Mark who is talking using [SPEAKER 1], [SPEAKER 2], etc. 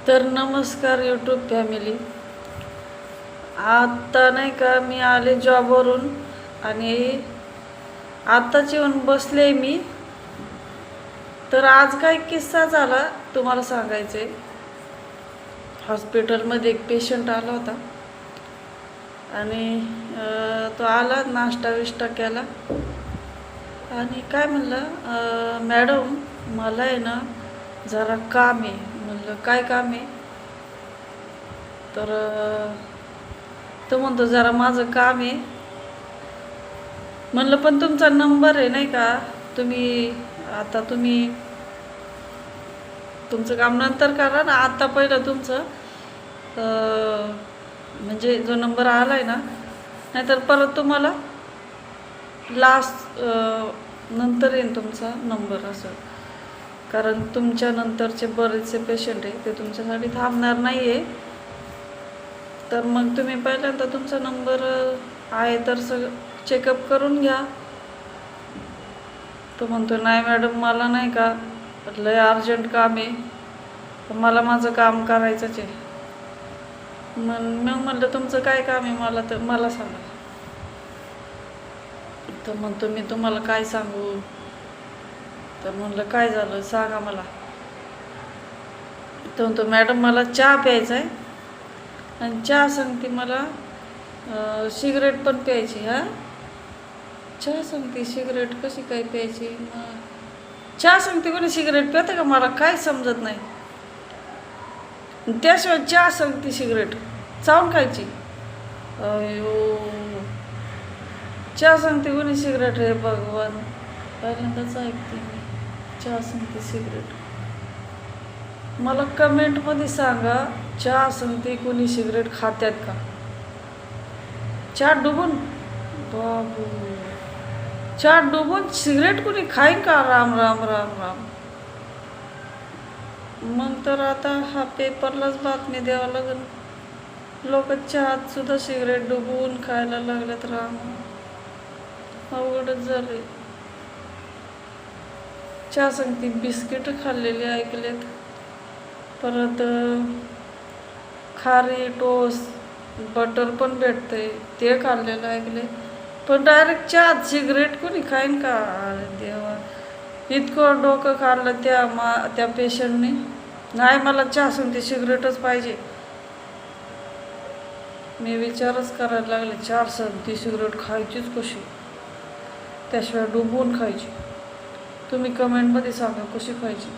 [SPEAKER 1] तर नमस्कार YouTube family. आता नाही का मी आले जॉबवरून आणि आत्ताच येऊन बसले मी. तर आज काय किस्सा झाला तुम्हाला सांगायचे. हॉस्पिटलमध्ये एक पेशंट आला होता आणि तो आला, नाश्ता विष्टा केला आणि काय म्हणलं, मॅडम मला आहे ना जरा काम आहे. म्हणलं काय काम आहे? तर तो म्हणतो जरा माझं काम आहे. म्हणलं पण तुमचा नंबर आहे नाही का, तुम्ही तुमचं काम नंतर करा ना, आता पहिलं तुमचं म्हणजे जो नंबर आला आहे ना, नाहीतर परत तुम्हाला लास्ट नंतर येईन तुमचा नंबर असं. कारण तुमच्या नंतरचे बरेचसे पेशंट आहे ते तुमच्यासाठी थांबणार नाही आहे. तर मग तुम्ही पहिल्यांदा तुमचा नंबर आहे तर सगळं चेकअप करून घ्या. तो म्हणतो नाही मॅडम मला नाही का लय अर्जंट काम आहे, मला माझं काम करायचंच आहे. मग म्हणलं तुमचं काय काम आहे मला सांगा. तर म्हणतो मी तुम्हाला काय सांगू. तर म्हणलं काय झालं सांगा मला. तर म्हणतो मॅडम मला चहा प्यायचा आहे आणि चहा सांगते मला सिगरेट पण प्यायची. चहा सांगते सिगरेट कशी काय प्यायची? मग चहा सांगते कोणी सिगरेट प्यायचं का? मला काय समजत नाही. त्याशिवाय चहा सांगते सिगरेट चावून खायची. अयो, चहा सांगते कोणी सिगरेट? हे भगवान, पहिल्यांदाच ऐकते मी चहा सांगते सिगरेट. मला कमेंटमध्ये सांगा, चहा सांगते कोणी सिगरेट खात्यात का? चहा डुबून बाबू, चहा डुबून सिगरेट कोणी खाईन का? राम राम राम राम. मग तर आता हा पेपरलाच बातमी द्यावं लागेल. लोक चहात सुद्धा सिगरेट डुबवून खायला लागलेत. राम, अवघडच झाले. चहा सांगते बिस्किट खाल्लेली ऐकलेत, परत खारी टोस्ट बटर पण भेटते ते खाल्लेलं ऐकले. पण डायरेक्ट चहात सिगरेट कोणी खाईन का? अरे देवा, इतकं डोकं खाल्लं त्या पेशंटने. नाही मला चहा सांगते सिगरेटच पाहिजे. मी विचारच करायला लागले, चहा सांगते सिगरेट खायचीच कशी, त्याशिवाय डुबवून खायची. तुम्ही कमेंटमध्ये सांगा कशी खायची.